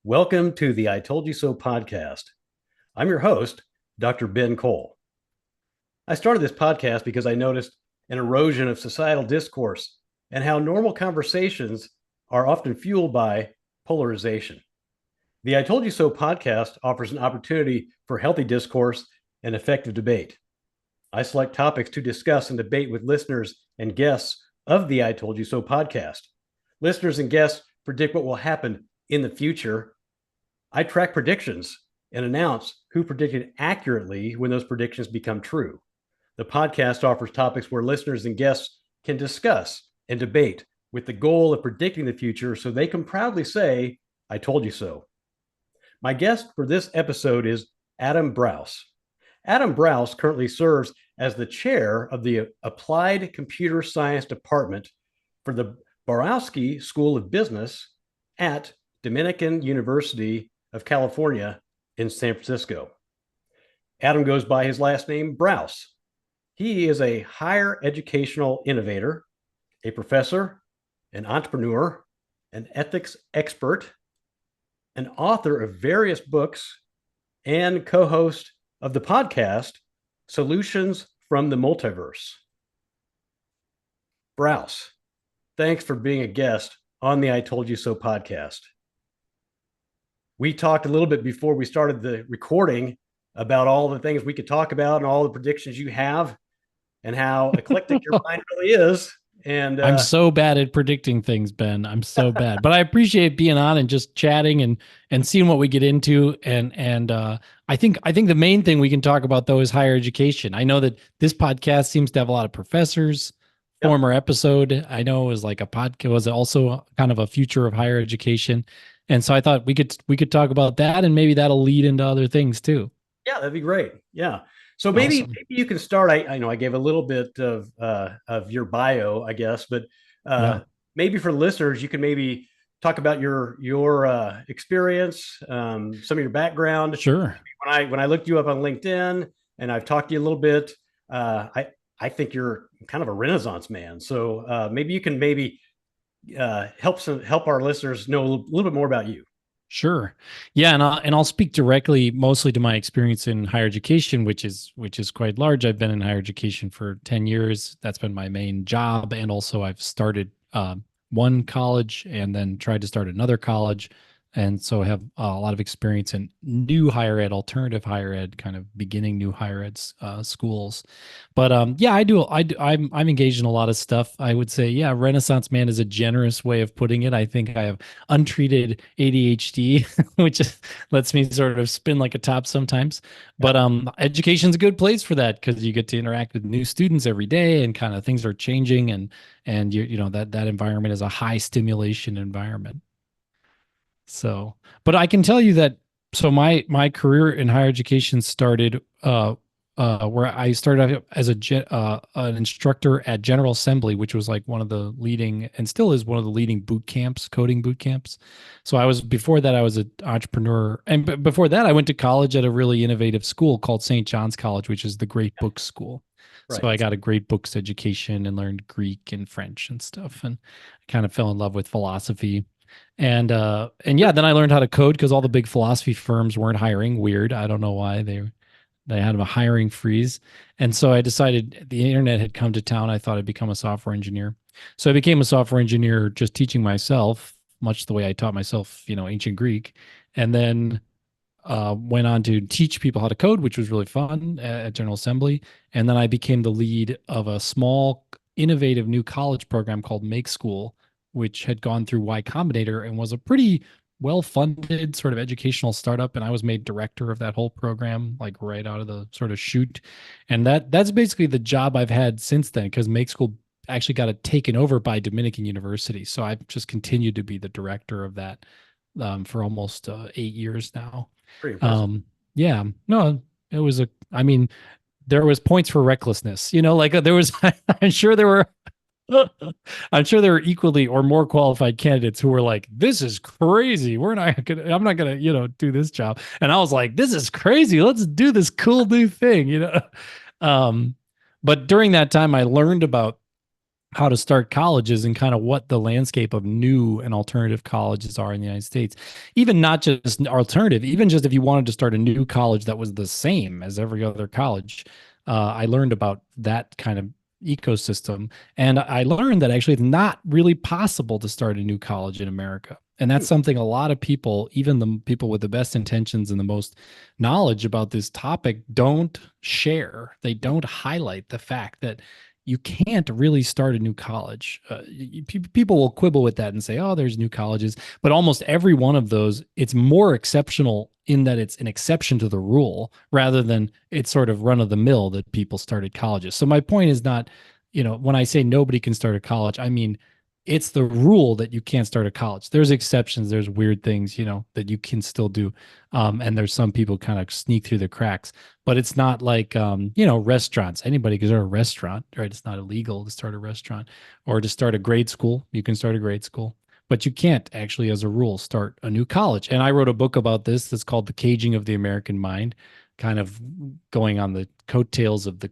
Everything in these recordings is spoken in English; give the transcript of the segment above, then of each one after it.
Welcome to the I Told You So podcast. I'm your host, Dr. Ben Kohl. I started this podcast because I noticed an erosion of societal discourse and how normal conversations are often fueled by polarization. The I Told You So podcast offers an opportunity for healthy discourse and effective debate. I select topics to discuss and debate with listeners and guests of the I Told You So podcast. Listeners and guests predict what will happen in the future. I track predictions and announce who predicted accurately when those predictions become true. The podcast offers topics where listeners and guests can discuss and debate with the goal of predicting the future so they can proudly say, I told you so. My guest for this episode is Adam Braus. Adam Braus currently serves as the chair of the Applied Computer Science Department for the Borowski School of Business at Dominican University of California in San Francisco. Adam goes by his last name, Braus. He is a higher educational innovator, a professor, an entrepreneur, an ethics expert, an author of various books, and co-host of the podcast, Solutions from the Multiverse. Braus, thanks for being a guest on the I Told You So podcast. We talked a little bit before we started the recording about all the things we could talk about and all the predictions you have and how eclectic your mind really is. And I'm so bad at predicting things, Ben. I'm so bad, but I appreciate being on and just chatting and seeing what we get into. And I think the main thing we can talk about though is higher education. I know that this podcast seems to have a lot of professors. Yep. Former episode I know was like a podcast, was also kind of a future of higher education. And so I thought we could talk about that, and maybe that'll lead into other things too. Yeah, that'd be great. Yeah. So maybe Awesome. maybe you can start. I know I gave a little bit of your bio, I guess, but Yeah, maybe for listeners, you can maybe talk about your experience, some of your background. sure. When I looked you up on LinkedIn and I've talked to you a little bit, I think you're kind of a Renaissance man. So maybe you can help our listeners know a little bit more about you. Sure. Yeah, and I'll speak directly mostly to my experience in higher education, which is quite large. I've been in higher education for 10 years. That's been my main job, and also I've started one college and then tried to start another college, and so I have a lot of experience in new higher ed, alternative higher ed, kind of beginning new higher ed schools. But yeah, I'm engaged in a lot of stuff. I would say, yeah, Renaissance man is a generous way of putting it. I think I have untreated ADHD, which lets me sort of spin like a top sometimes. Yeah. But education's a good place for that because you get to interact with new students every day, and kind of things are changing, and you know that environment is a high stimulation environment. So, but I can tell you that so my career in higher education started where I started out as an instructor at General Assembly, which was like one of the leading, and still is one of the leading boot camps, coding boot camps. So before that I was an entrepreneur, and before that I went to college at a really innovative school called St. John's College, which is the Great Books School. So Right. I got a great books education and learned Greek and French and stuff, and kind of fell in love with philosophy. And yeah, then I learned how to code because all the big philosophy firms weren't hiring. Weird. I don't know why they had a hiring freeze. And so I decided the internet had come to town. I thought I'd become a software engineer. So I became a software engineer just teaching myself, much the way I taught myself, ancient Greek. And then went on to teach people how to code, which was really fun at General Assembly. And then I became the lead of a small, innovative new college program called Make School, which had gone through Y Combinator and was a pretty well-funded sort of educational startup. And I was made director of that whole program, like right out of the sort of chute. And that's basically the job I've had since then, because Make School actually got it taken over by Dominican University. So I've just continued to be the director of that for almost 8 years now. Pretty impressive. Yeah, no, it was I mean, there was points for recklessness, like there was, I'm sure there were, I'm sure there were equally or more qualified candidates who were like, this is crazy. I'm not gonna, do this job. And I was like, this is crazy. Let's do this cool new thing. Um, but during that time I learned about how to start colleges and kind of what the landscape of new and alternative colleges are in the United States. Even not just alternative, even just if you wanted to start a new college that was the same as every other college. I learned about that kind of ecosystem. And I learned that actually it's not really possible to start a new college in America. And that's something a lot of people, even the people with the best intentions and the most knowledge about this topic, don't share. They don't highlight the fact that you can't really start a new college. People will quibble with that and say, oh, there's new colleges. But almost every one of those, it's more exceptional in that it's an exception to the rule rather than it's sort of run of the mill that people started colleges. So my point is not, when I say nobody can start a college, I mean, it's the rule that you can't start a college. There's exceptions. There's weird things, that you can still do. And there's some people kind of sneak through the cracks, but it's not like, restaurants. Anybody can start a restaurant, right? It's not illegal to start a restaurant or to start a grade school. You can start a grade school, but you can't actually, as a rule, start a new college. And I wrote a book about this that's called The Caging of the American Mind, kind of going on the coattails of the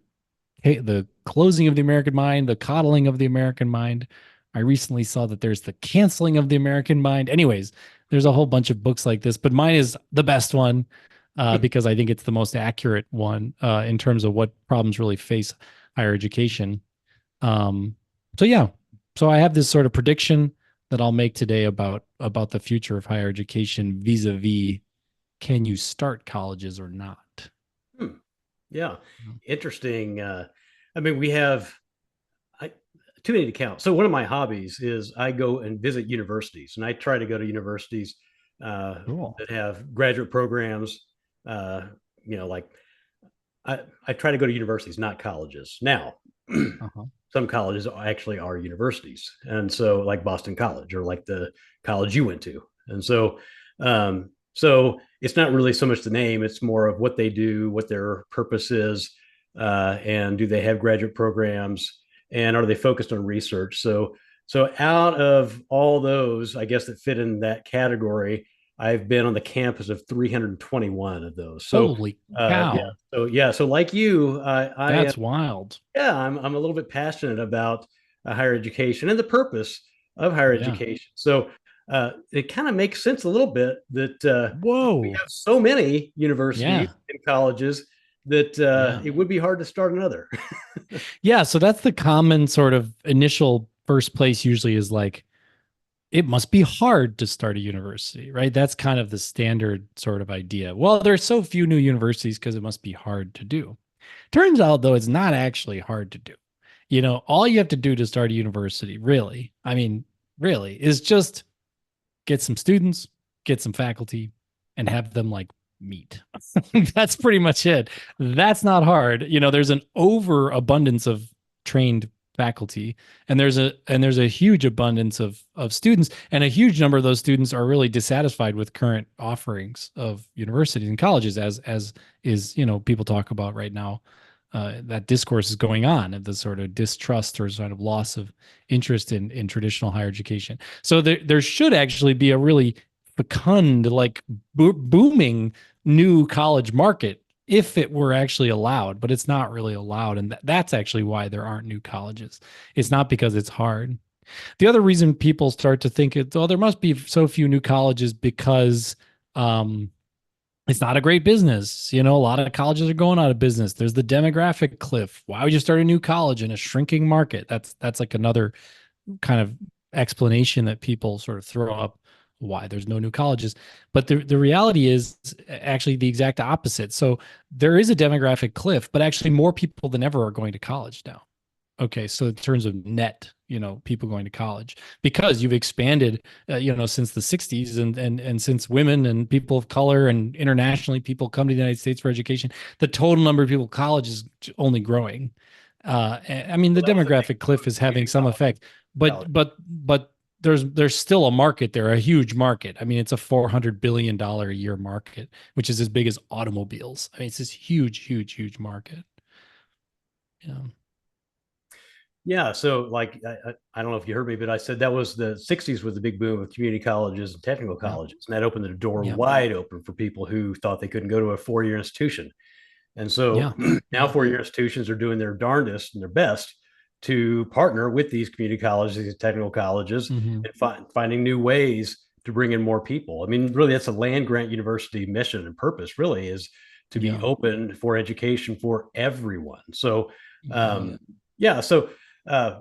closing of the American mind, the coddling of the American mind. I recently saw that there's the canceling of the American mind. Anyways, there's a whole bunch of books like this, but mine is the best one because I think it's the most accurate one in terms of what problems really face higher education. Um, so yeah, so I have this sort of prediction that I'll make today about the future of higher education vis-a-vis can you start colleges or not? Hmm. Yeah, interesting. I mean, we have too many to count. So one of my hobbies is I go and visit universities, and I try to go to universities Cool. that have graduate programs. Uh, like I try to go to universities, not colleges. Now, Uh-huh. some colleges actually are universities, and so like Boston College or like the college you went to, and so it's not really so much the name; it's more of what they do, what their purpose is, and do they have graduate programs, and are they focused on research? So out of all those, I guess that fit in that category, I've been on the campus of 321 of those. So Holy yeah, cow. so like you, That's wild. yeah, I'm a little bit passionate about higher education and the purpose of higher Yeah. education. So it kind of makes sense a little bit that we Whoa. have so many universities Yeah. and colleges that Yeah. it would be hard to start another. Yeah. So that's the common sort of initial first place usually is like, it must be hard to start a university, right? That's kind of the standard sort of idea. Well, there's so few new universities because it must be hard to do. Turns out, though, it's not actually hard to do. All you have to do to start a university, really, I mean, really, is just get some students, get some faculty, and have them like meet. That's pretty much it. That's not hard. There's an overabundance of trained faculty and there's a huge abundance of students, and a huge number of those students are really dissatisfied with current offerings of universities and colleges, as is people talk about right now. That discourse is going on of the sort of distrust or sort of loss of interest in traditional higher education. So there should actually be a really fecund, like booming new college market if it were actually allowed, but it's not really allowed. And that's actually why there aren't new colleges. It's not because it's hard. The other reason people start to think there must be so few new colleges because it's not a great business. A lot of colleges are going out of business. There's the demographic cliff. Why would you start a new college in a shrinking market? That's like another kind of explanation that people sort of throw up why there's no new colleges. But the reality is actually the exact opposite. So there is a demographic cliff, but actually more people than ever are going to college now. Okay, so in terms of net, people going to college because you've expanded, since the '60s and since women and people of color and internationally people come to the United States for education, the total number of people in college is only growing. I mean, the Well, that was a big demographic cliff is having community some college. effect, but there's still a market there, a huge market. I mean, it's a $400 billion a year market, which is as big as automobiles. I mean, it's this huge, huge, huge market. Yeah. Yeah, so like I don't know if you heard me, but I said that was the '60s was the big boom of community colleges and technical Yeah. colleges, and that opened the door Yeah. wide open for people who thought they couldn't go to a 4 year institution. And so Yeah. now Yeah. 4 year institutions are doing their darndest and their best to partner with these community colleges, these technical colleges, Hmm. and finding new ways to bring in more people. I mean, really, that's a land grant university mission and purpose. Really, is to be Yeah. open for education for everyone. So, Yeah. um, yeah. So uh,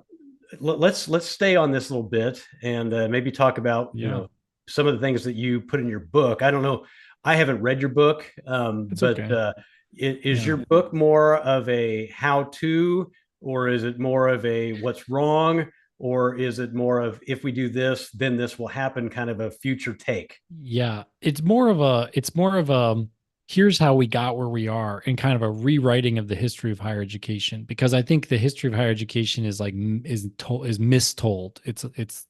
let's stay on this a little bit and maybe talk about Yeah. some of the things that you put in your book. I don't know. I haven't read your book, It's but okay. is Yeah. your book more of a how-to, or is it more of a what's wrong, or is it more of if we do this, then this will happen, kind of a future take? Yeah. It's more of a here's how we got where we are and kind of a rewriting of the history of higher education, because I think the history of higher education is like is mistold. It's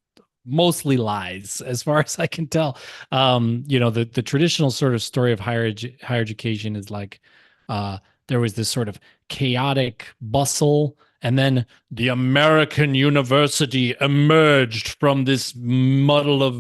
mostly lies as far as I can tell. The traditional sort of story of higher education is like uh there was this sort of chaotic bustle, and then the American university emerged from this muddle of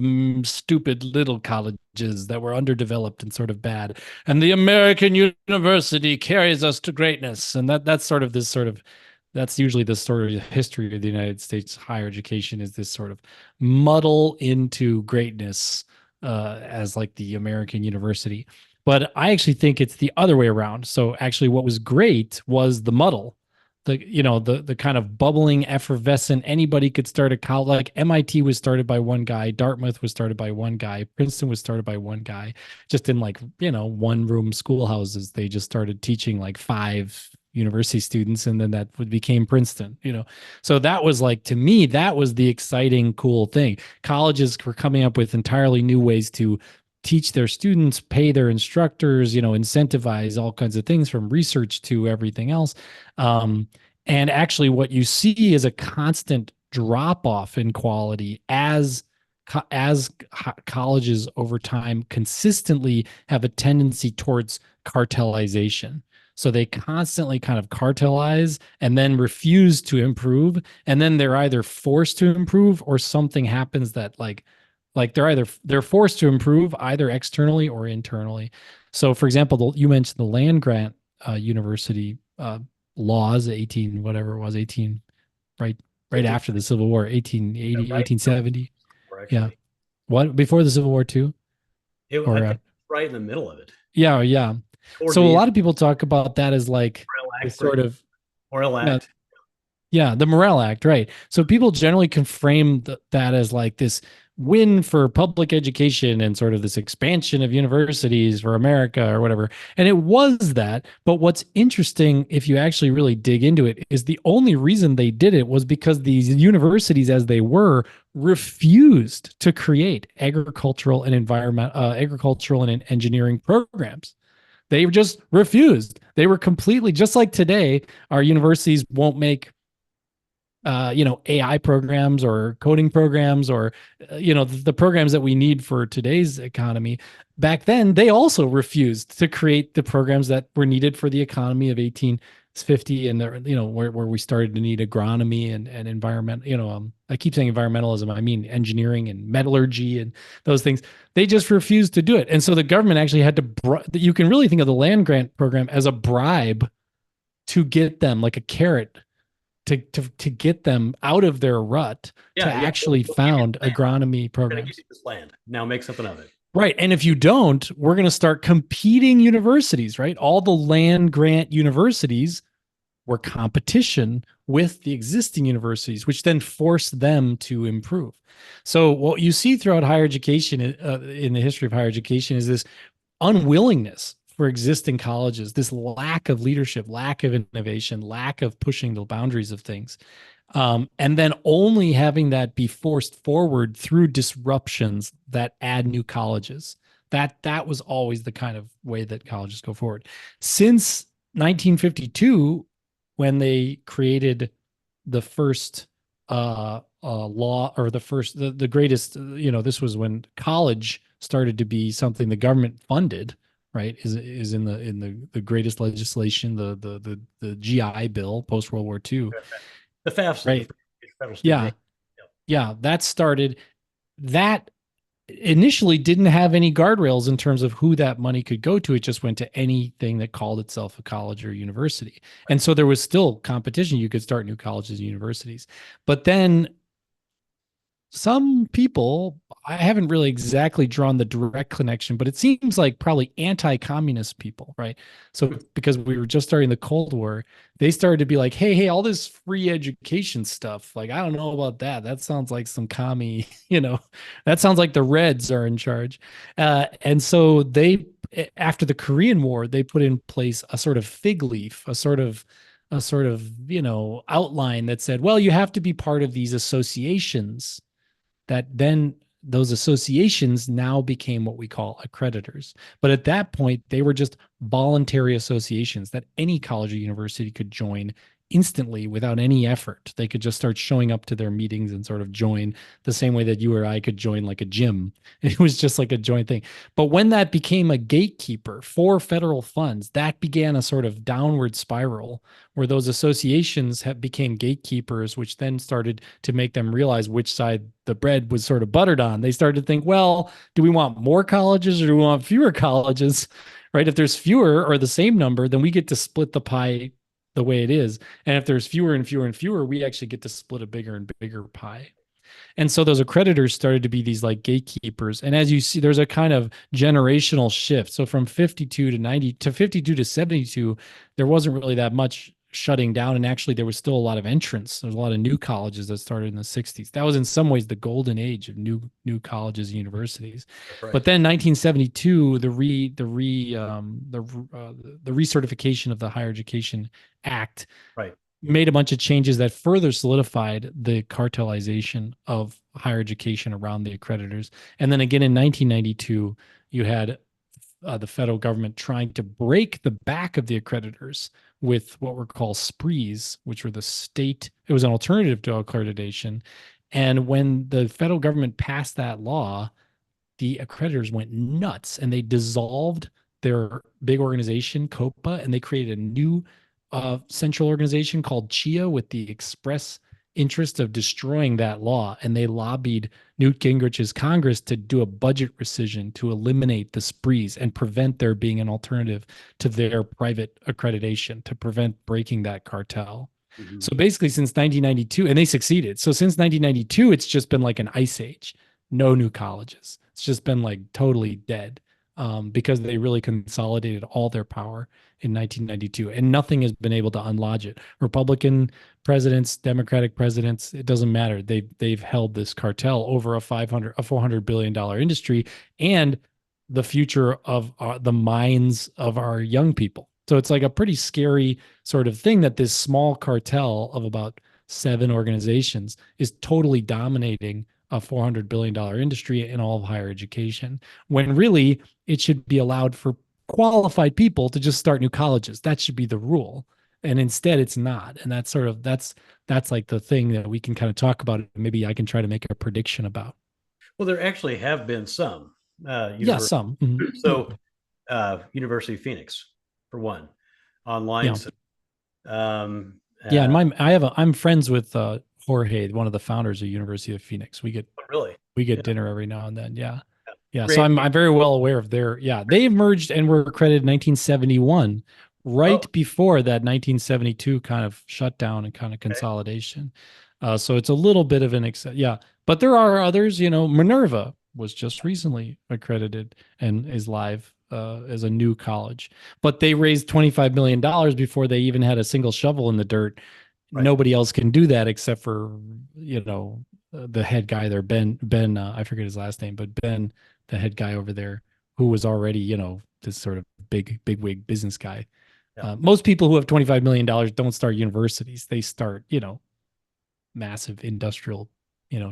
stupid little colleges that were underdeveloped and sort of bad. And the American university carries us to greatness. And that's usually the sort of history of the United States higher education, is this sort of muddle into greatness as like the American university. But I actually think it's the other way around. So actually what was great was the muddle, the kind of bubbling, effervescent, anybody could start a college. Like MIT was started by one guy, Dartmouth was started by one guy, Princeton was started by one guy, just in like one room schoolhouses. They just started teaching like five university students, and then that became Princeton. So that was like, to me, that was the exciting cool thing. Colleges were coming up with entirely new ways to teach their students, pay their instructors, incentivize all kinds of things, from research to everything else. um, and actually, what you see is a constant drop off in quality as colleges over time consistently have a tendency towards cartelization. So they constantly kind of cartelize and then refuse to improve. And then they're either forced to improve, or something happens that like they're forced to improve either externally or internally. So for example, you mentioned the land grant university laws, 18 whatever it was, 18, right, right 18, after the Civil War, 1880, right? 1870. Yeah. Actually, What, before the Civil War too? I Or think right in the middle of it, yeah, yeah. toward So a the lot of people talk about that as like Morale this Act, sort of, Morale yeah, Act. yeah, the Morale Act, right? So people generally can frame that as like this win for public education and sort of this expansion of universities for America or whatever. And it was that. But what's interesting, if you actually really dig into it, is the only reason they did it was because these universities, as they were, refused to create agricultural and engineering programs. They just refused. They were completely, just like today, our universities won't make AI programs or coding programs, or the programs that we need for today's economy. Back then, they also refused to create the programs that were needed for the economy of 1850, and where we started to need agronomy and environment. I keep saying environmentalism, I mean engineering and metallurgy and those things. They just refused to do it, and so the government actually had to. You can really think of the land grant program as a bribe to get them, like a carrot, to get them out of their rut, to Yeah, yeah. actually We'll give you found the land. agronomy We're going to give programs. you this land. Now make something of it. Right. And if you don't, we're going to start competing universities, right? All the land grant universities were competition with the existing universities, which then forced them to improve. So what you see throughout higher education, in the history of higher education, is this unwillingness for existing colleges, this lack of leadership, lack of innovation, lack of pushing the boundaries of things. And then only having that be forced forward through disruptions that add new colleges. That was always the kind of way that colleges go forward. Since 1952, when they created the first law, or the greatest, this was when college started to be something the government funded, right? Is in the greatest legislation, the GI Bill, post World War II, The FAFSA, the right? Federal Student Yeah, Aid. yeah, that started that. initially didn't have any guardrails in terms of who that money could go to. It just went to anything that called itself a college or university. And so there was still competition. You could start new colleges and universities. But then some people, I haven't really exactly drawn the direct connection, but it seems like probably anti-communist people, right? So because we were just starting the Cold War, they started to be like, hey, all this free education stuff, like, I don't know about that. That sounds like some commie, that sounds like the Reds are in charge. And so after the Korean War, they put in place a sort of fig leaf, a sort of outline that said, well, you have to be part of these associations, that then those associations now became what we call accreditors. But at that point, they were just voluntary associations that any college or university could join instantly without any effort. They could just start showing up to their meetings and sort of join the same way that you or I could join like a gym. It was just like a joint thing. But when that became a gatekeeper for federal funds, that began a sort of downward spiral where those associations became gatekeepers, which then started to make them realize which side the bread was sort of buttered on. They started to think, well, do we want more colleges or do we want fewer colleges? Right? If there's fewer or the same number, then we get to split the pie the way it is. And if there's fewer and fewer and fewer, we actually get to split a bigger and bigger pie. And so those accreditors started to be these like gatekeepers. And as you see, there's a kind of generational shift. So from 52 to 90 to 52 to 72, there wasn't really that much shutting down. And actually, there was still a lot of entrance. There's a lot of new colleges that started in the 60s. That was in some ways the golden age of new colleges and universities. That's right. But then 1972, the recertification of the Higher Education Act Right. made a bunch of changes that further solidified the cartelization of higher education around the accreditors. And then again in 1992, you had the federal government trying to break the back of the accreditors with what were called sprees, which were the state, it was an alternative to accreditation. And when the federal government passed that law, the accreditors went nuts and they dissolved their big organization, COPA, and they created a new central organization called CHIA with the express interest of destroying that law. And they lobbied Newt Gingrich's Congress to do a budget rescission to eliminate the sprees and prevent there being an alternative to their private accreditation, to prevent breaking that cartel. Mm-hmm. So basically, since 1992, and they succeeded. So since 1992, it's just been like an ice age. No new colleges. It's just been like totally dead because they really consolidated all their power in 1992, and nothing has been able to unlodge it. Republican presidents, Democratic presidents, it doesn't matter. They've held this cartel over a $400 billion industry and the future of the minds of our young people. So it's like a pretty scary sort of thing that this small cartel of about 7 organizations is totally dominating a $400 billion industry in all of higher education, when really it should be allowed for qualified people to just start new colleges. That should be the rule. And instead it's not. And that's like the thing that we can kind of talk about. Maybe I can try to make a prediction about. Well, there actually have been some Yeah, some. Mm-hmm. So University of Phoenix, for one, online. Yeah. Um, Yeah, and I'm friends with Jorge, one of the founders of University of Phoenix. really, We get yeah. dinner every now and then. Yeah. Yeah. So Great. I'm very well aware of they emerged and were accredited in 1971, right Oh, before that 1972 kind of shutdown and kind of okay. consolidation. So it's a little bit of yeah, but there are others, Minerva was just recently accredited and is live as a new college, but they raised $25 million before they even had a single shovel in the dirt. Right. Nobody else can do that except for, the head guy there, Ben, I forget his last name, but Ben, the head guy over there, who was already, this sort of big wig business guy. Yeah. Most people who have $25 million don't start universities. They start, massive industrial,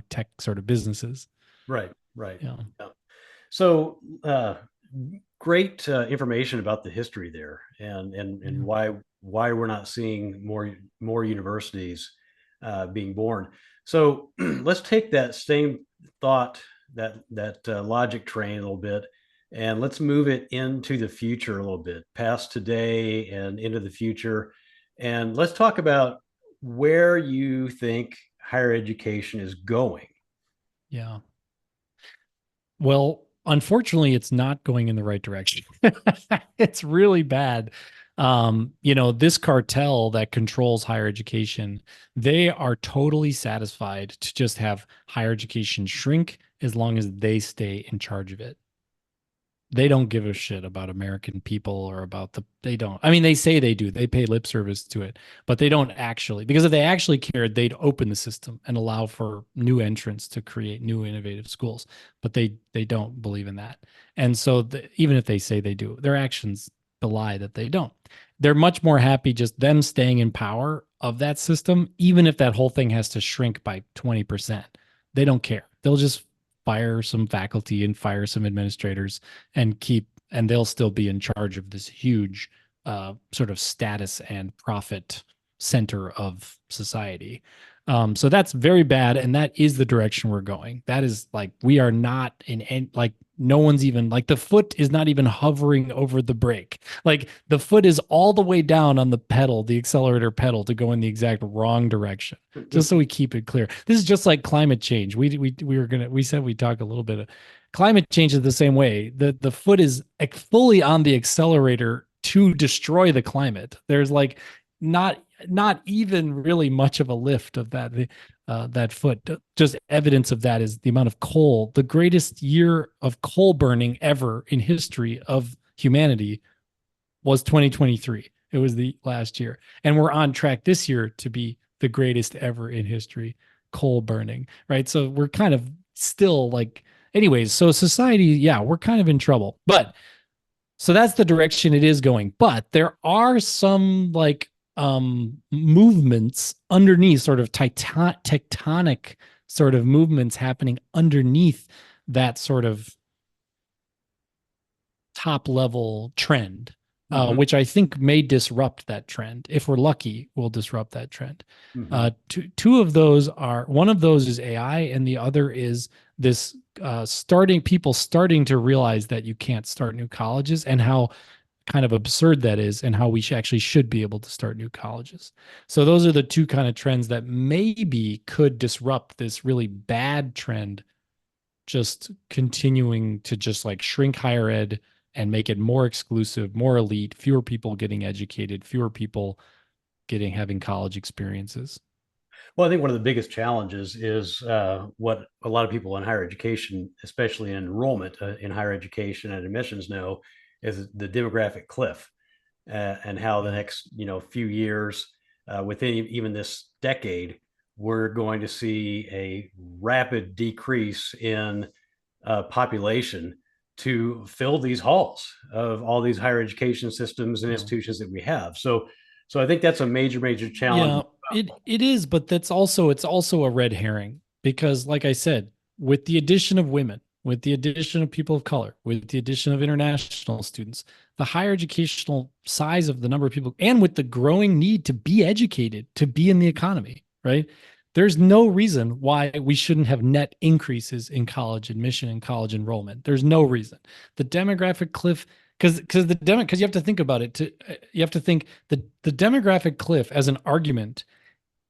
tech sort of businesses. Right. Right. Yeah. Yeah. So great information about the history there, and Yeah. why we're not seeing more universities being born. So let's take that same thought, that logic train a little bit, and let's move it into the future a little bit, past today and into the future, and let's talk about where you think higher education is going. Yeah. Well, unfortunately, it's not going in the right direction. It's really bad. This cartel that controls higher education, they are totally satisfied to just have higher education shrink as long as they stay in charge of it. They don't give a shit about American people or about they don't. I mean, they say they do. They pay lip service to it, but they don't actually, because if they actually cared, they'd open the system and allow for new entrants to create new innovative schools. But they don't believe in that. And so even if they say they do, their actions belie that they don't. They're much more happy just them staying in power of that system, even if that whole thing has to shrink by 20%. They don't care. They'll just fire some faculty and fire some administrators and they'll still be in charge of this huge sort of status and profit center of society. So that's very bad, and that is the direction we're going. That is like we are not like no one's even like the foot is not even hovering over the brake. Like the foot is all the way down on the pedal, the accelerator pedal, to go in the exact wrong direction. Just so we keep it clear, this is just like climate change. We said we'd talk a little bit of climate change is the same way. The foot is fully on the accelerator to destroy the climate. There's like not even really much of a lift of that foot. Just evidence of that is the amount of coal. The greatest year of coal burning ever in history of humanity was 2023. It was the last year, and we're on track this year to be the greatest ever in history coal burning. Right, so we're kind of still like, anyways. So society, yeah, we're kind of in trouble, but. So that's the direction it is going. But there are some like movements underneath, sort of tectonic sort of movements happening underneath that sort of top level trend, which I think may disrupt that trend. If we're lucky, we'll disrupt that trend. Two of those are, one of those is AI, and the other is this people starting to realize that you can't start new colleges, and how kind of absurd that is, and how we actually should be able to start new colleges. So those are the two kind of trends that maybe could disrupt this really bad trend, just continuing to just like shrink higher ed and make it more exclusive, more elite, fewer people getting educated, fewer people having college experiences. Well, I think one of the biggest challenges is what a lot of people in higher education, especially in enrollment in higher education and admissions, know is the demographic cliff, and how the next few years, within even this decade, we're going to see a rapid decrease in population to fill these halls of all these higher education systems and institutions that we have. So I think that's a major challenge. Yeah, it is, but it's also a red herring, because like I said, with the addition of women, with the addition of people of color, with the addition of international students, the higher educational size of the number of people, and with the growing need to be educated, to be in the economy, right? There's no reason why we shouldn't have net increases in college admission and college enrollment. There's no reason. The demographic cliff, because you have to think about it. You have to think the demographic cliff as an argument,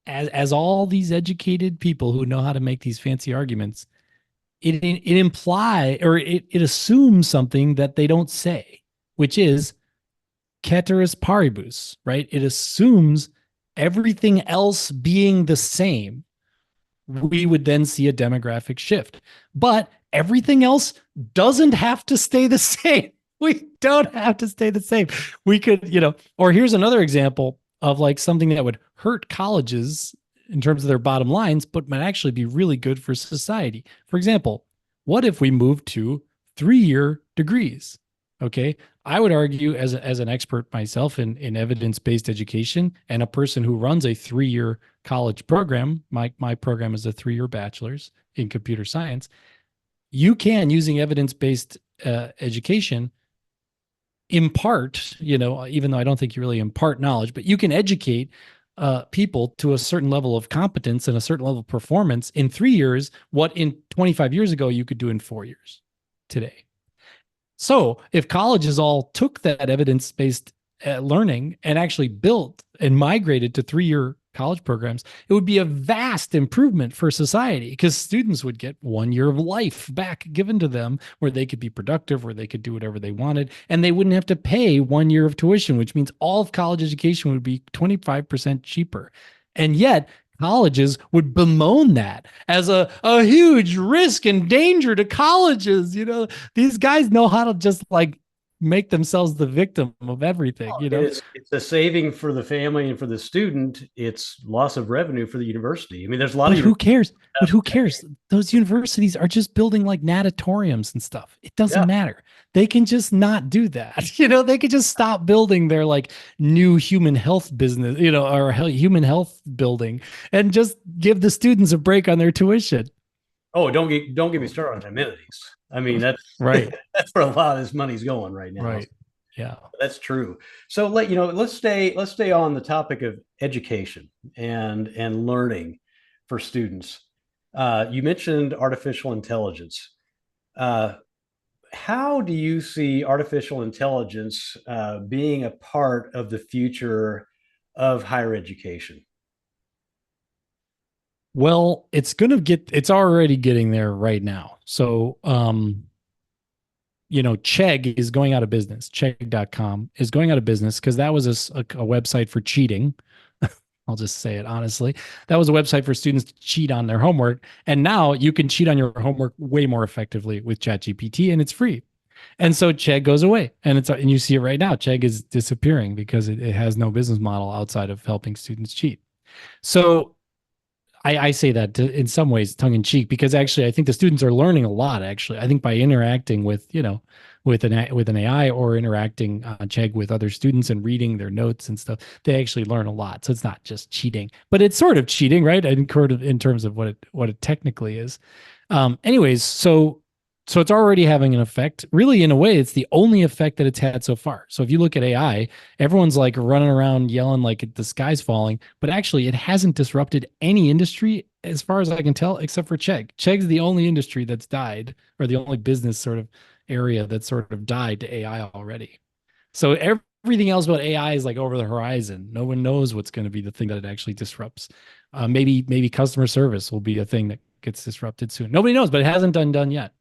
as all these educated people who know how to make these fancy arguments, it imply, or it assumes something that they don't say, which is ceteris paribus, right? It assumes everything else being the same, we would then see a demographic shift. But everything else doesn't have to stay the same. We don't have to stay the same. We could, or here's another example of like something that would hurt colleges in terms of their bottom lines, but might actually be really good for society. For example, what if we moved to 3-year degrees? Okay. I would argue, as an expert myself in evidence-based education and a person who runs a 3-year college program, my program is a 3-year bachelor's in computer science. You can, using evidence-based education, impart, even though I don't think you really impart knowledge, but you can educate people to a certain level of competence and a certain level of performance in 3 years, what in 25 years ago you could do in 4 years today. So if colleges all took that evidence-based learning and actually built and migrated to 3-year college programs, it would be a vast improvement for society because students would get 1 year of life back given to them where they could be productive, where they could do whatever they wanted, and they wouldn't have to pay 1 year of tuition, which means all of college education would be 25% cheaper. And yet, colleges would bemoan that as a huge risk and danger to colleges. These guys know how to just like make themselves the victim of everything. It's a saving for the family and for the student. It's loss of revenue for the university. I mean, there's a lot But of who cares? But who cares? Those universities are just building like natatoriums and stuff. It doesn't yeah. matter. They can just not do that. They could just stop building their like new human health business, or human health building and just give the students a break on their tuition. Oh, don't get me started on amenities. I mean, that's Right. that's where a lot of this money's going right now. Right. Yeah. That's true. So let's stay on the topic of education and learning for students. You mentioned artificial intelligence. Uh, how do you see artificial intelligence being a part of the future of higher education? Well, it's already getting there right now. So, Chegg is going out of business. Chegg.com is going out of business because that was a website for cheating. I'll just say it honestly. That was a website for students to cheat on their homework. And now you can cheat on your homework way more effectively with ChatGPT and it's free. And so Chegg goes away. And you see it right now. Chegg is disappearing because it has no business model outside of helping students cheat. So I say that in some ways tongue in cheek because actually I think the students are learning a lot. Actually, I think by interacting with with an AI or interacting on Chegg with other students and reading their notes and stuff, they actually learn a lot. So it's not just cheating, but it's sort of cheating, right? In terms of what it technically is. Anyways, so it's already having an effect. Really, in a way, it's the only effect that it's had so far. So if you look at AI, everyone's like running around yelling like the sky's falling, but actually it hasn't disrupted any industry as far as I can tell, except for Chegg. Chegg's the only industry that's died, or the only business sort of area that sort of died to AI already. So everything else about AI is like over the horizon. No one knows what's going to be the thing that it actually disrupts. Maybe customer service will be a thing that gets disrupted soon. Nobody knows, but it hasn't done yet.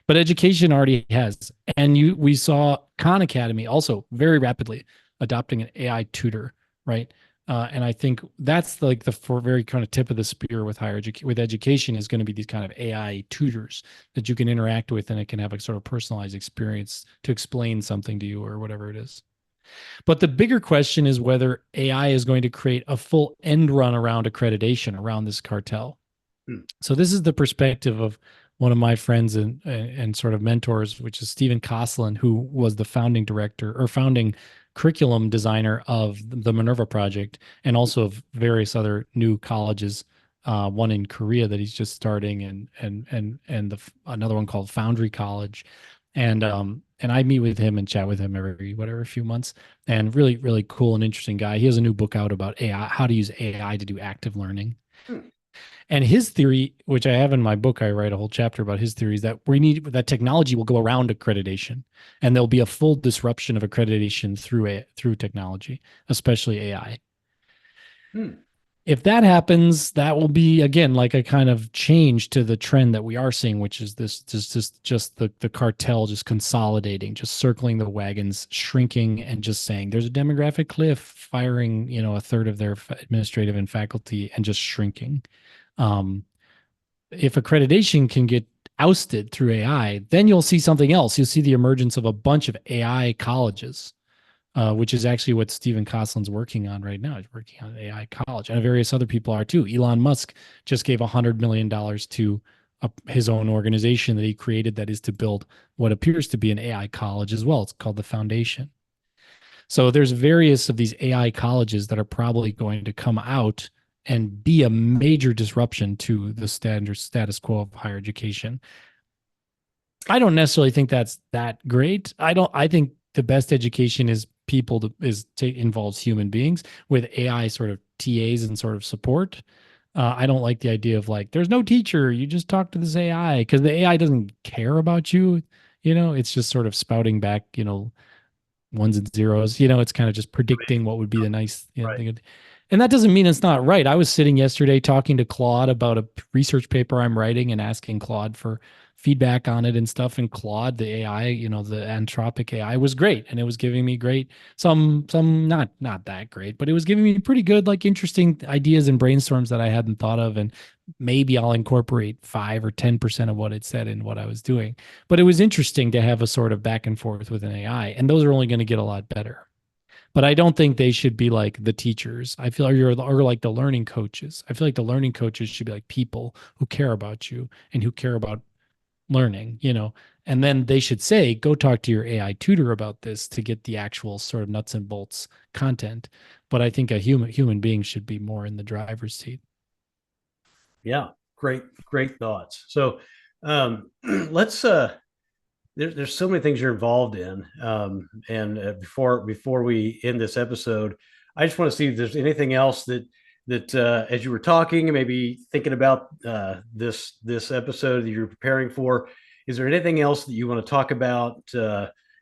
But education already has. And we saw Khan Academy also very rapidly adopting an AI tutor, right? And I think that's like the very kind of tip of the spear with with education is going to be these kind of AI tutors that you can interact with, and it can have a sort of personalized experience to explain something to you or whatever it is. But the bigger question is whether AI is going to create a full end run around accreditation around this cartel. So this is the perspective of one of my friends and sort of mentors, which is Stephen Kosslyn, who was the founding director or founding curriculum designer of the Minerva Project and also of various other new colleges. One in Korea that he's just starting, and another one called Foundry College, and I meet with him and chat with him every few months, and really really cool and interesting guy. He has a new book out about AI, how to use AI to do active learning. And his theory, which I have in my book, I write a whole chapter about his theory, is that that technology will go around accreditation, and there'll be a full disruption of accreditation through technology, especially AI. If that happens, that will be again like a kind of change to the trend that we are seeing, which is this just the cartel just consolidating, just circling the wagons, shrinking, and just saying there's a demographic cliff, firing a third of their administrative and faculty, and just shrinking. If accreditation can get ousted through AI, then you'll see something else. You'll see the emergence of a bunch of AI colleges, which is actually what Stephen Kosslyn's working on right now. He's working on an AI college, and various other people are too. Elon Musk just gave $100 million to his own organization that he created that is to build what appears to be an AI college as well. It's called the Foundation. So there's various of these AI colleges that are probably going to come out and be a major disruption to the status quo of higher education. I don't necessarily think that's that great. I think the best education is involves human beings with AI sort of TAs and sort of support. I don't like the idea of like, there's no teacher, you just talk to this AI, because the AI doesn't care about you. It's just sort of spouting back, ones and zeros. It's kind of just predicting what would be the nice thing. And that doesn't mean it's not right. I was sitting yesterday talking to Claude about a research paper I'm writing and asking Claude for feedback on it and stuff. And Claude, the AI, the Anthropic AI was great. And it was giving me great, some not that great, but it was giving me pretty good, like interesting ideas and brainstorms that I hadn't thought of. And maybe I'll incorporate 5 or 10% of what it said in what I was doing. But it was interesting to have a sort of back and forth with an AI. And those are only going to get a lot better, but I don't think they should be like the teachers. I feel or like the learning coaches. I feel like the learning coaches should be like people who care about you and who care about learning, and then they should say, go talk to your AI tutor about this to get the actual sort of nuts and bolts content. But I think a human being should be more in the driver's seat. Yeah, great thoughts. So let's there's so many things you're involved in. And before we end this episode, I just want to see if there's anything else that as you were talking and maybe thinking about this episode that you're preparing for, is there anything else that you want to talk about,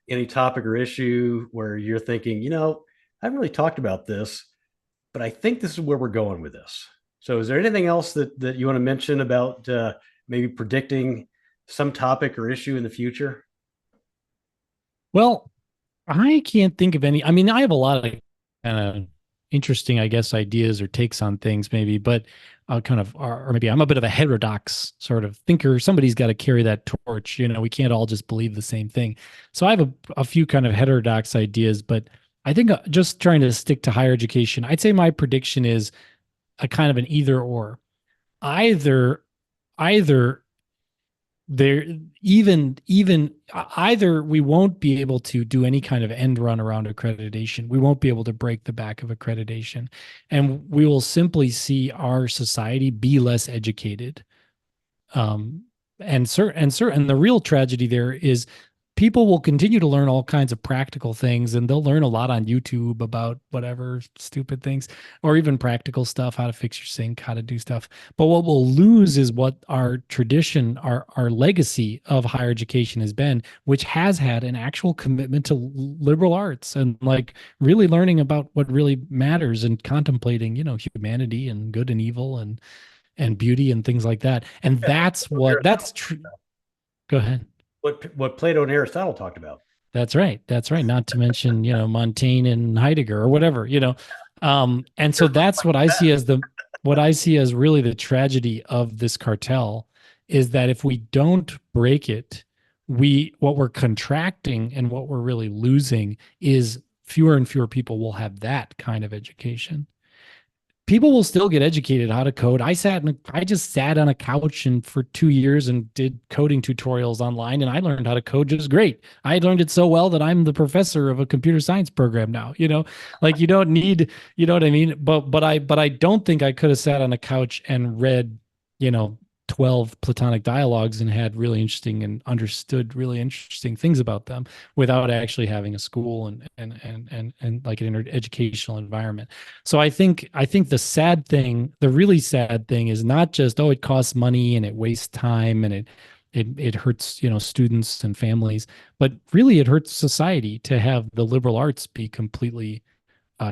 any topic or issue where you're thinking, I haven't really talked about this, but I think this is where we're going with this. So is there anything else that you want to mention about maybe predicting some topic or issue in the future? Well, I can't think of any. I mean, I have a lot of kind of interesting, I guess, ideas or takes on things, maybe, but or maybe I'm a bit of a heterodox sort of thinker. Somebody's got to carry that torch. We can't all just believe the same thing. So I have a few kind of heterodox ideas, but I think just trying to stick to higher education, I'd say my prediction is a kind of an either or. Either, either there even either we won't be able to do any kind of end run around accreditation, we won't be able to break the back of accreditation, and we will simply see our society be less educated. And the real tragedy there is people will continue to learn all kinds of practical things, and they'll learn a lot on YouTube about whatever stupid things, or even practical stuff, how to fix your sink, how to do stuff. But what we'll lose is what our tradition, our legacy of higher education has been, which has had an actual commitment to liberal arts and like really learning about what really matters and contemplating, humanity and good and evil and beauty and things like that. And that's true. Go ahead. What Plato and Aristotle talked about. That's right. That's right. Not to mention, Montaigne and Heidegger or whatever, And so that's what I see as really the tragedy of this cartel is that if we don't break it, what we're contracting and what we're really losing is fewer and fewer people will have that kind of education. People will still get educated how to code. I just sat on a couch and for 2 years and did coding tutorials online, and I learned how to code just great. I learned it so well that I'm the professor of a computer science program now. Like you don't need, you know what I mean? But I don't think I could have sat on a couch and read, 12 Platonic dialogues and had really interesting and understood really interesting things about them without actually having a school and like an educational environment. So I think the really sad thing is not just, it costs money and it wastes time and it hurts, students and families, but really it hurts society to have the liberal arts be completely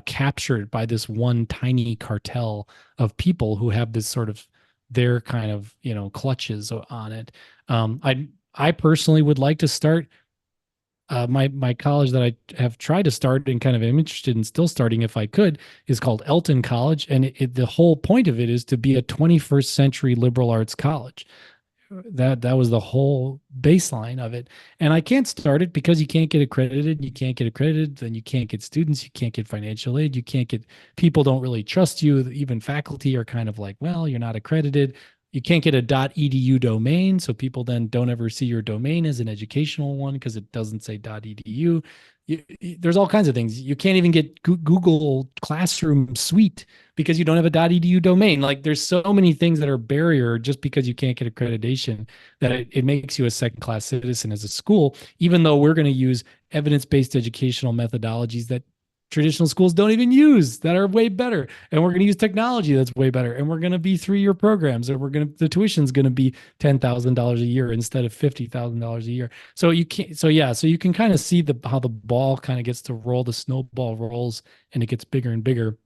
captured by this one tiny cartel of people who have this sort of their kind of clutches on it. I personally would like to start my college that I have tried to start and kind of am interested in still starting if I could is called Elton College, and the whole point of it is to be a 21st century liberal arts college. That was the whole baseline of it. And I can't start it because you can't get accredited. You can't get accredited, then you can't get students, you can't get financial aid, you can't get, people don't really trust you. Even faculty are kind of like, well, you're not accredited. You can't get a .edu domain, so people then don't ever see your domain as an educational one because it doesn't say .edu. There's all kinds of things. You can't even get Google Classroom Suite because you don't have a .edu domain. Like there's so many things that are a barrier just because you can't get accreditation that it makes you a second-class citizen as a school, even though we're going to use evidence-based educational methodologies that traditional schools don't even use that are way better. And we're going to use technology that's way better. And we're going to be 3-year programs, and the tuition's going to be $10,000 a year instead of $50,000 a year. So you can kind of see how the ball kind of gets to roll, the snowball rolls, and it gets bigger and bigger.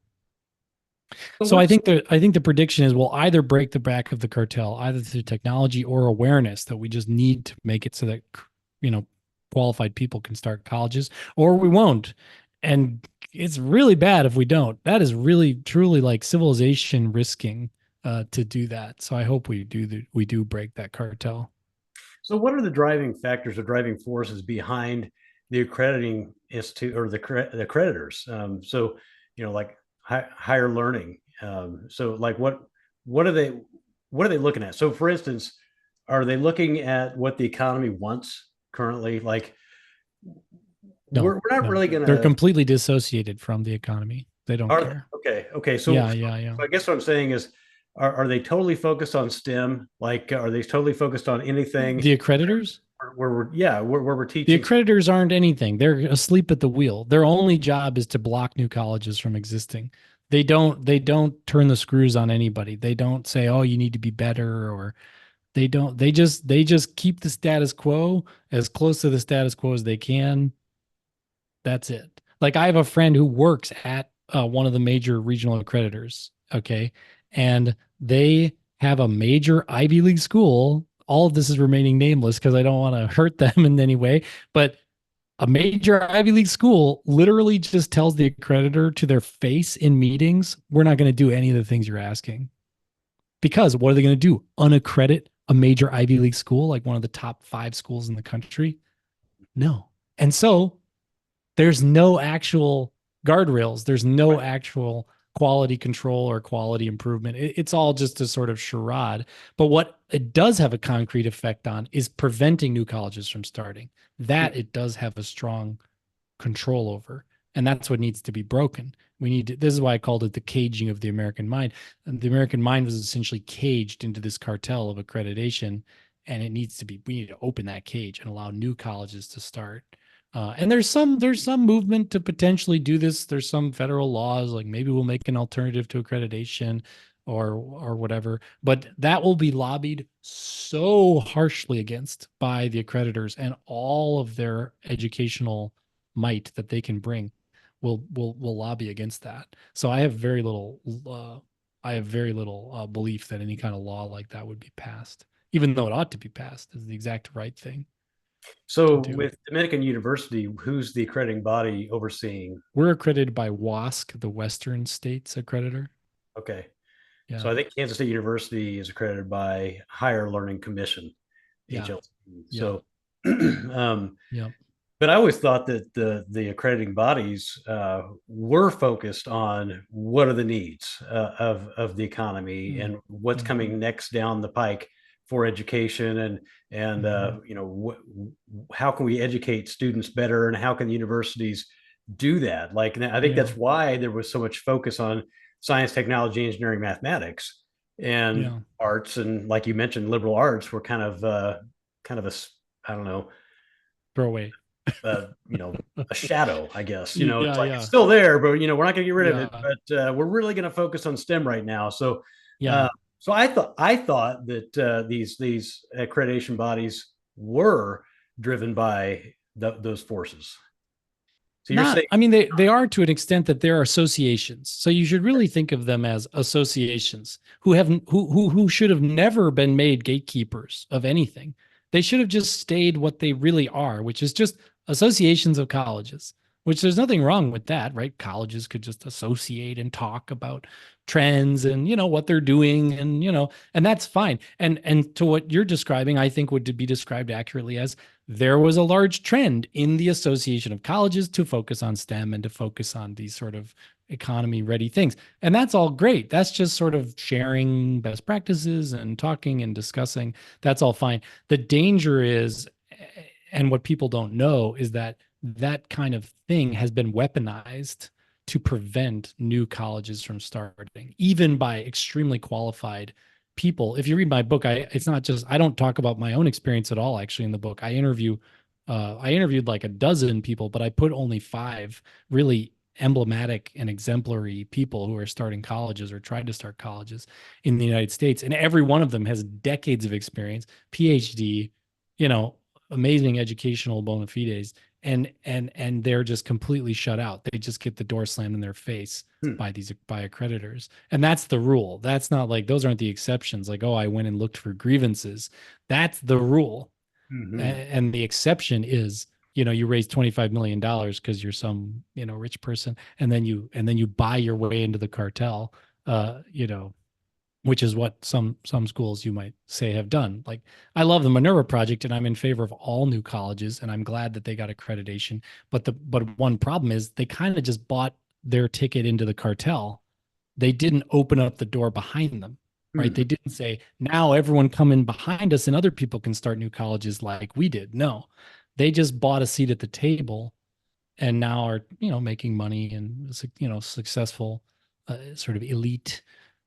So So what's I think the prediction is we'll either break the back of the cartel either through technology or awareness that we just need to make it so that you know qualified people can start colleges, or we won't. And it's really bad if we don't. That is really truly like civilization risking to do that. So I hope we do break that cartel. So, what are the driving factors or driving forces behind the accrediting institute or the accreditors? So, like higher learning. So, like what are they what are they looking at? So, for instance, are they looking at what the economy wants currently? Like, No, we're not no, really they're gonna. completely dissociated from the economy. They don't Are they? care. Okay. So, Yeah, so, yeah, yeah. so I guess what I'm saying is, are they totally focused on STEM? Like, are they totally focused on anything The accreditors? where we're yeah where we're The teaching. accreditors aren't anything. They're asleep at the wheel. Their only job is to block new colleges from existing. They don't turn the screws on anybody. They don't say, "Oh, you need to be better," or they just keep the status quo as close to the status quo as they can. That's it. Like I have a friend who works at one of the major regional accreditors, okay? And they have a major Ivy League school. All of this is remaining nameless because I don't want to hurt them in any way, but a major Ivy League school literally just tells the accreditor to their face in meetings, we're not going to do any of the things you're asking. Because what are they going to do? Unaccredit a major Ivy League school, like one of the top 5 schools in the country? No. And so there's no actual guardrails. There's no actual quality control or quality improvement. It's all just a sort of charade. But what it does have a concrete effect on is preventing new colleges from starting. That it does have a strong control over. And that's what needs to be broken. We need to, this is why I called it the caging of the American mind. And the American mind was essentially caged into this cartel of accreditation. And it needs to be, we need to open that cage and allow new colleges to start. And there's some movement to potentially do this. There's some federal laws, like maybe we'll make an alternative to accreditation or whatever. But that will be lobbied so harshly against by the accreditors and all of their educational might that they can bring will lobby against that. So I have very little belief that any kind of law like that would be passed, even though it ought to be passed is the exact right thing to So do. with Dominican University, who's the accrediting body overseeing? We're accredited by WASC, the Western States accreditor. Okay. Yeah. So I think Kansas State University is accredited by Higher Learning Commission, Yeah. HLC. Yeah. So, um, Yeah. but I always thought that the accrediting bodies were focused on what are the needs of the economy Mm. and what's Mm. coming next down the pike for education and Mhm. how can we educate students better and how can universities do that? Like I think Yeah. that's why there was so much focus on science, technology, engineering, mathematics, and Yeah. arts, and like you mentioned, liberal arts were kind of a I don't know Throw away. a shadow, I guess. It's Yeah. like it's Yeah. still there, but we're not going to get rid of it. Yeah. But we're really going to focus on STEM right now. So, Yeah. uh, so I thought that these accreditation bodies were driven by those forces. So you're Not, saying, I mean, they are to an extent that they're associations. So you should really think of them as associations who have who should have never been made gatekeepers of anything. They should have just stayed what they really are, which is just associations of colleges. Which there's nothing wrong with that, right? Colleges could just associate and talk about trends and what they're doing and and that's fine. And to what you're describing, I think would be described accurately as there was a large trend in the association of colleges to focus on STEM and to focus on these sort of economy ready things. And that's all great. That's just sort of sharing best practices and talking and discussing. That's all fine. The danger is, and what people don't know, is that that kind of thing has been weaponized to prevent new colleges from starting, even by extremely qualified people. If you read my book, it's not just, I don't talk about my own experience at all actually in the book. I interviewed like a dozen people, but I put only 5 really emblematic and exemplary people who are starting colleges or tried to start colleges in the United States, and every one of them has decades of experience, PhD, you know amazing educational bona fides, and they're just completely shut out. They just get the door slammed in their face Hmm. by accreditors. And that's the rule. That's not like, those aren't the exceptions. Like, oh, I went and looked for grievances. That's the rule. Mhm. And the exception is, you raise $25 million because you're some, rich person, and then you buy your way into the cartel, uh, you know, which is what some schools, you might say, have done. Like, I love the Minerva project and I'm in favor of all new colleges and I'm glad that they got accreditation. But one problem is they kind of just bought their ticket into the cartel. They didn't open up the door behind them, right? Hmm. They didn't say, now everyone come in behind us and other people can start new colleges like we did. No, they just bought a seat at the table and now are, making money and, successful, sort of elite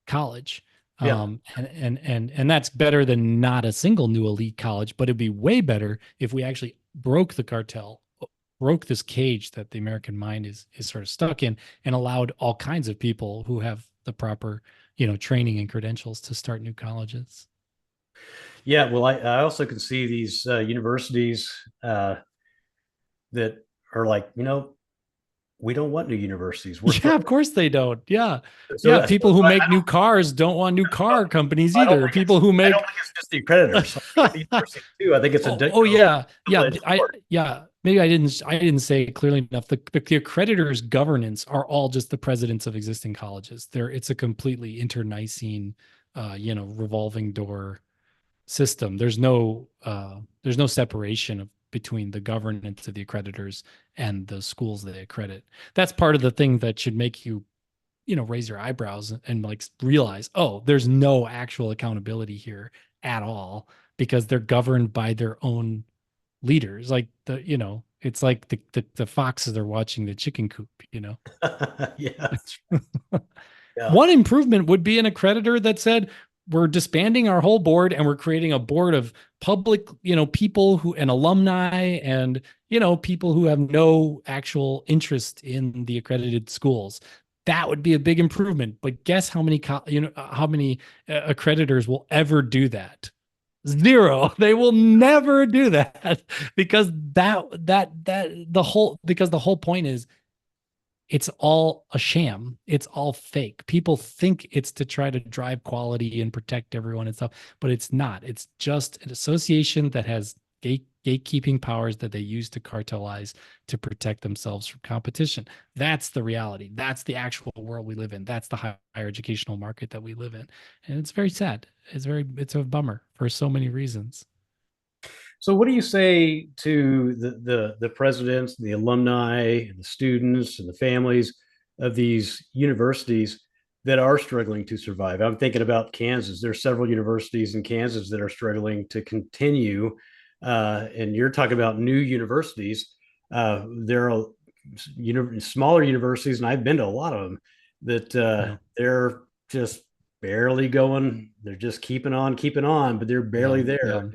college. Yeah. And that's better than not a single new elite college, but it'd be way better if we actually broke the cartel, broke this cage that the American mind is sort of stuck in, and allowed all kinds of people who have the proper, training and credentials to start new colleges. Yeah. Well, I also can see these universities that are like, we don't want new universities. We're Yeah, throwing. of course they don't. Yeah. Yeah. So People who I make new cars don't want new car companies I don't either. think it's People who I don't make think it's just the accreditors. I think it's the university too. I think it's a oh yeah. Yeah. double-edged sword. Maybe I didn't say it clearly enough. The accreditors governance are all just the presidents of existing colleges. It's a completely internecine, revolving door system. There's no separation between the governance of the accreditors and the schools they accredit. That's part of the thing that should make you, raise your eyebrows and like realize, oh, there's no actual accountability here at all, because they're governed by their own leaders. Like, it's like the foxes are watching the chicken coop. Yeah. Yeah. One improvement would be an accreditor that said, we're disbanding our whole board and we're creating a board of public, people who and alumni and, people who have no actual interest in the accredited schools. That would be a big improvement. But guess how many, how many accreditors will ever do that? Zero. They will never do that because the whole point is, it's all a sham. It's all fake. People think it's to try to drive quality and protect everyone and stuff, but it's not. It's just an association that has gatekeeping powers that they use to cartelize to protect themselves from competition. That's the reality. That's the actual world we live in. That's the higher educational market that we live in. And it's very sad. It's a bummer for so many reasons. So, what do you say to the presidents, the alumni, and the students, and the families of these universities that are struggling to survive? I'm thinking about Kansas. There are several universities in Kansas that are struggling to continue, and you're talking about new universities. There are smaller universities, and I've been to a lot of them that Yeah. they're just barely going. They're just keeping on, but they're Yeah. barely Yeah. there.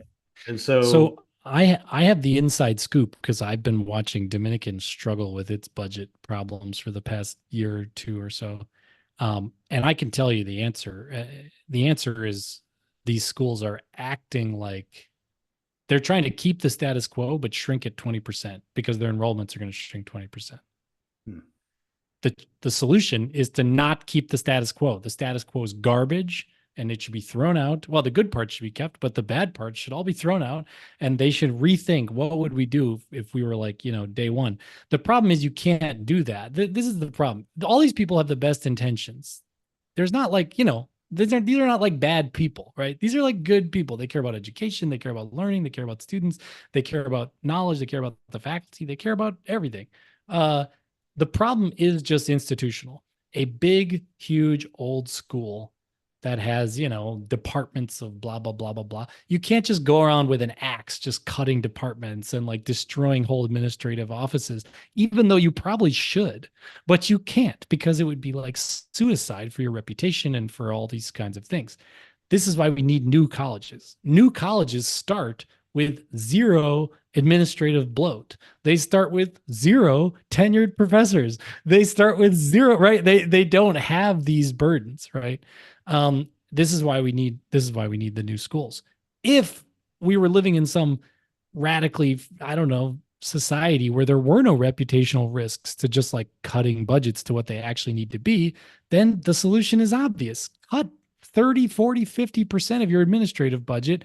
And so So I have the inside scoop because I've been watching Dominican struggle with its budget problems for the past year or two or so. And I can tell you the answer. The answer is, these schools are acting like they're trying to keep the status quo but shrink it 20% because their enrollments are going to shrink 20%. hmm. The solution is to not keep the status quo. The status quo is garbage and it should be thrown out. Well, the good parts should be kept, but the bad parts should all be thrown out. And they should rethink, what would we do if we were like, day one. The problem is you can't do that. This is the problem. All these people have the best intentions. There's not like, these are not like bad people, right? These are like good people. They care about education. They care about learning. They care about students. They care about knowledge. They care about the faculty. They care about everything. Uh, the problem is just institutional. A big, huge old school that has, departments of blah, blah, blah, blah, blah. You can't just go around with an axe just cutting departments and like destroying whole administrative offices, even though you probably should, but you can't, because it would be like suicide for your reputation and for all these kinds of things. This is why we need new colleges. New colleges start with zero administrative bloat. They start with zero tenured professors. They start with zero, right? They don't have these burdens, right? This is why we need the new schools. If we were living in some radically, I don't know, society where there were no reputational risks to just like cutting budgets to what they actually need to be, then the solution is obvious. Cut 30, 40, 50% of your administrative budget,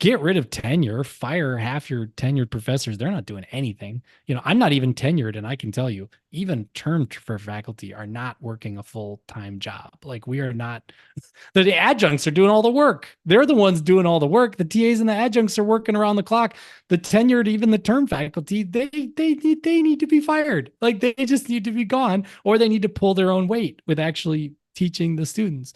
get rid of tenure, fire half your tenured professors. They're not doing anything. I'm not even tenured, and I can tell you, even term for faculty are not working a full-time job. Like, we are not. The adjuncts are doing all the work. They're the ones doing all the work. The TAs and the adjuncts are working around the clock. The tenured, even the term faculty, they need to be fired. Like, they just need to be gone, or they need to pull their own weight with actually teaching the students.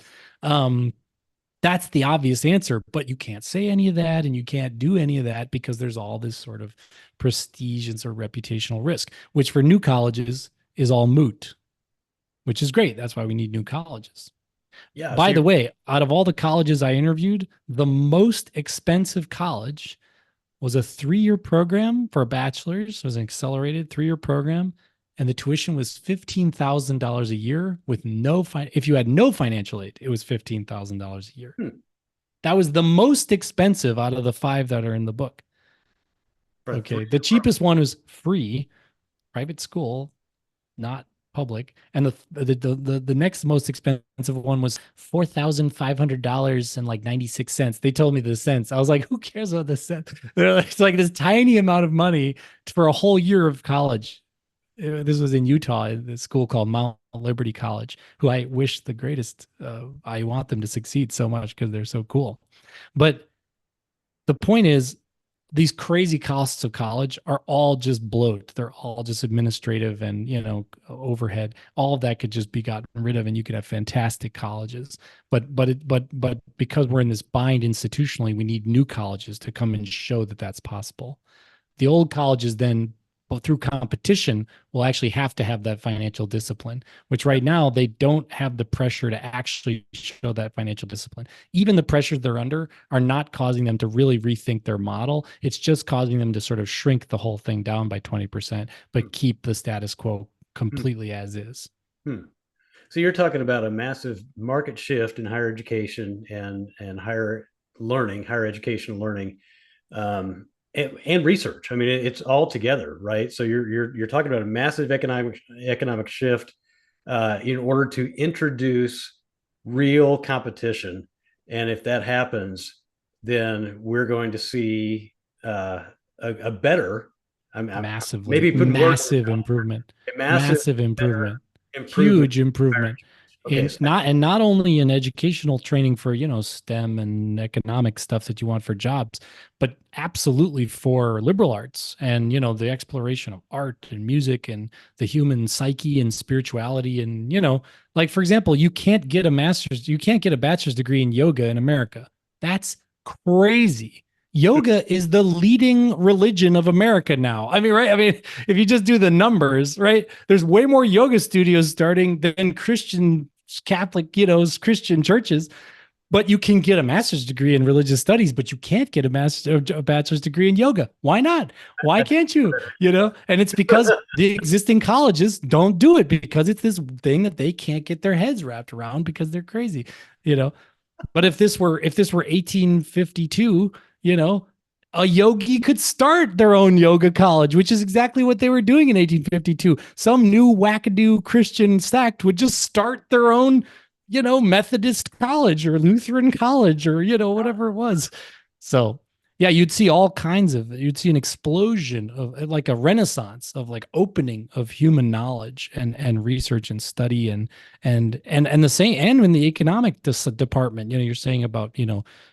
That's the obvious answer, but you can't say any of that, and you can't do any of that because there's all this sort of prestige and sort of reputational risk, which for new colleges is all moot, which is great. That's why we need new colleges. Yeah. By the way, out of all the colleges I interviewed, the most expensive college was a 3-year program for a bachelor's. It was an accelerated 3-year program. And the tuition was $15,000 a year with if you had no financial aid, it was $15,000 a year. That was the most expensive out of the 5 that are in the book. Okay. The cheapest one was free, private school, not public. And the next most expensive one was $4,500 and like 96 cents. They told me the cents. I was like, who cares about the cents? It's like this tiny amount of money for a whole year of college. This was in Utah, at a school called Mount Liberty College, who I wish the greatest. I want them to succeed so much because they're so cool. But the point is, these crazy costs of college are all just bloat. They're all just administrative and, overhead. All of that could just be gotten rid of, and you could have fantastic colleges. But because we're in this bind institutionally, we need new colleges to come and show that that's possible. The old colleges then, through competition, will actually have to have that financial discipline, which right now they don't have the pressure to actually show that financial discipline. Even the pressures they're under are not causing them to really rethink their model. It's just causing them to sort of shrink the whole thing down by 20%, but keep the status quo completely as is. So you're talking about a massive market shift in higher education and higher education learning. And research. I mean, it's all together, right? So you're talking about a massive economic shift in order to introduce real competition, and if that happens, then we're going to see a better, massive improvement, massive improvement, huge improvement. Okay, not only in educational training for STEM and economic stuff that you want for jobs, but absolutely for liberal arts and the exploration of art and music and the human psyche and spirituality and like, for example, you can't get a bachelor's degree in yoga in America. That's crazy. Yoga is the leading religion of America now. I mean, right? I mean, if you just do the numbers, right? There's way more yoga studios starting than Catholic, Christian churches, but you can get a master's degree in religious studies, but you can't get a bachelor's degree in yoga. Why not? Why can't you? And it's because the existing colleges don't do it, because it's this thing that they can't get their heads wrapped around because they're crazy, But if this were 1852, a yogi could start their own yoga college, which is exactly what they were doing in 1852. Some new wackadoo Christian sect would just start their own, Methodist college or Lutheran college or, whatever it was. So, yeah, you'd see an explosion of, like, a renaissance of, like, opening of human knowledge and research and study and the same, and in the economic department, you're saying about,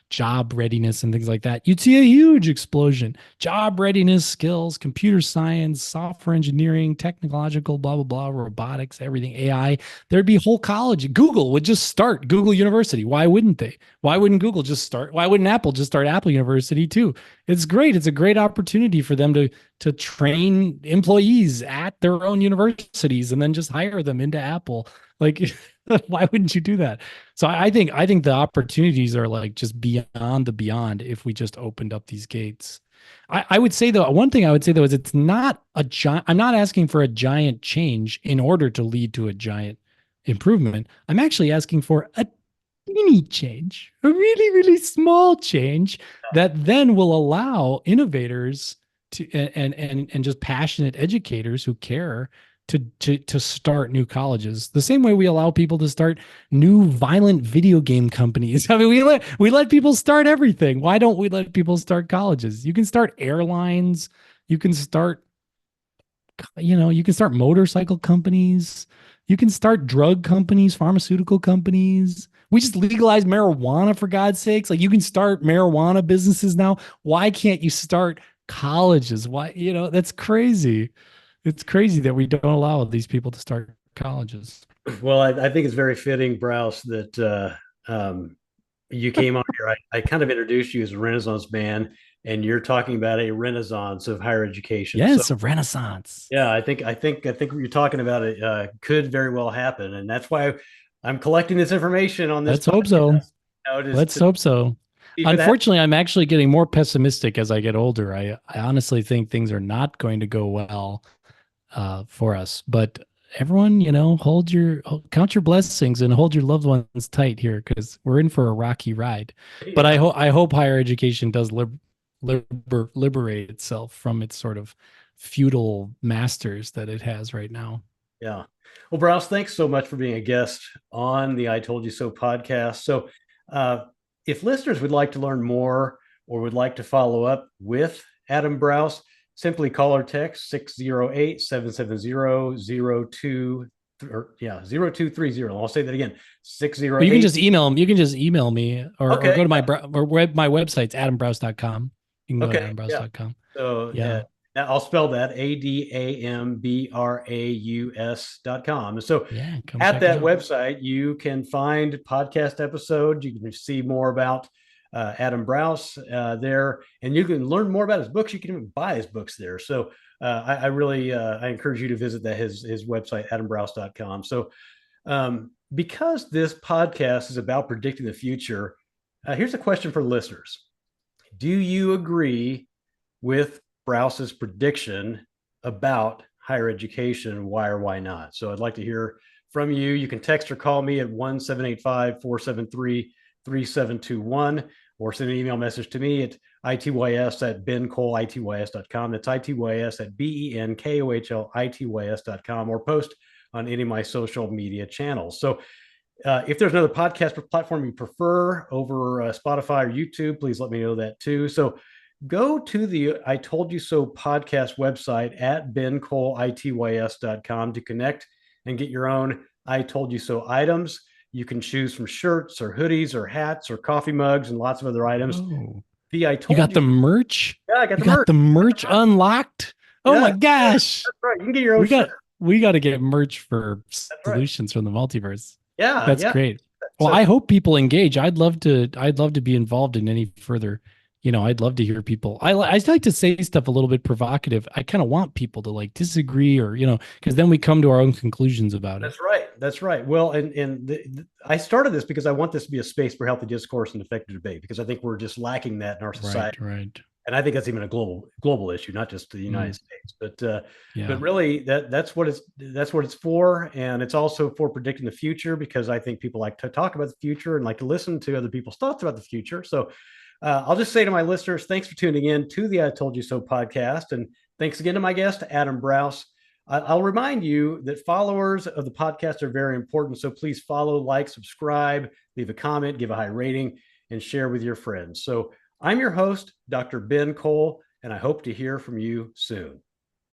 job readiness and things like that. You'd see a huge explosion. Job readiness, skills, computer science, software engineering, technological, blah, blah, blah, robotics, everything, AI. There'd be whole college. Google would just start Google University. Why wouldn't they? Why wouldn't Google just start? Why wouldn't Apple just start Apple University too? It's great. It's a great opportunity for them to train employees at their own universities and then just hire them into Apple. Like, why wouldn't you do that? So I think the opportunities are, like, just beyond the beyond if we just opened up these gates. I would say, though, one thing I would say, though, is it's not I'm not asking for a giant change in order to lead to a giant improvement. I'm actually asking for a teeny change, a really, really small change that then will allow innovators and just passionate educators who care to start new colleges, the same way we allow people to start new violent video game companies. I mean, we let people start everything. Why don't we let people start colleges? You can start airlines, you can start, you can start motorcycle companies, you can start drug companies, pharmaceutical companies. We just legalized marijuana, for God's sakes. Like, you can start marijuana businesses now. Why can't you start colleges? Why, that's crazy. It's crazy that we don't allow these people to start colleges. Well, I think it's very fitting, Braus, that you came on here. I kind of introduced you as a Renaissance man, and you're talking about a renaissance of higher education. So Yes, a renaissance. yeah, I think what you're talking about it could very well happen, and that's why I'm collecting this information on this Let's hope so. podcast. Just Let's to hope so. see if it happens. Unfortunately, I'm actually getting more pessimistic as I get older. I honestly think things are not going to go well for us. But everyone, count your blessings and hold your loved ones tight here, because we're in for a rocky ride. But Yeah, I hope higher education does liberate itself from its sort of feudal masters that it has right now. yeah. Well, Braus, thanks so much for being a guest on the I Told You So podcast. So, uh, if listeners would like to learn more or would like to follow up with Adam Braus, simply call or text 608-770-02 or yeah, 0230. I'll say that again. Or you can 608. just email them. You can just email me, or Okay. go to my website's adambrous.com. You can go to Okay. Yeah. adambrous.com. So Yeah. I'll spell that ADAMBRAUS.com. So Yeah. Come at check it that out. website, you can find podcast episodes. You can see more about Adam Braus there, and you can learn more about his books. You can even buy his books there. So I really I encourage you to visit his website, adambraus.com. So because this podcast is about predicting the future, here's a question for listeners. Do you agree with Braus's prediction about higher education? Why or why not? So I'd like to hear from you. You can text or call me at 1-785-473-3721, or send an email message to me at ITYS at BenKohlITYS.com. That's ITYS at BenKohlITYS.com, or post on any of my social media channels. So if there's another podcast platform you prefer over Spotify or YouTube, please let me know that too. So go to the I Told You So podcast website at BenKohlITYS.com to connect and get your own I Told You So items. You can choose from shirts or hoodies or hats or coffee mugs and lots of other items. Oh, The I you Told got You. the merch? Yeah, I got You the got merch. the merch unlocked? Oh Yeah, my gosh. that's right. You can get your own We shirt. got we got to get merch for That's right. solutions from the multiverse. Yeah, That's yeah. great. Well, So I hope people engage. I'd love to be involved in any further. I'd love to hear people. I like to say stuff a little bit provocative. I kind of want people to like disagree, or because then we come to our own conclusions about it. that's right. That's right. Well, I started this because I want this to be a space for healthy discourse and effective debate, because I think we're just lacking that in our Right, society, right. and I think that's even a global issue, not just the United Mm, States, but yeah. really that's what it's for, and it's also for predicting the future, because I think people like to talk about the future and like to listen to other people's thoughts about the future. So I'll just say to my listeners, thanks for tuning in to the I Told You So podcast, and thanks again to my guest, Adam Braus. I'll remind you that followers of the podcast are very important, so please follow, like, subscribe, leave a comment, give a high rating, and share with your friends. So I'm your host, Dr. Ben Kohl, and I hope to hear from you soon.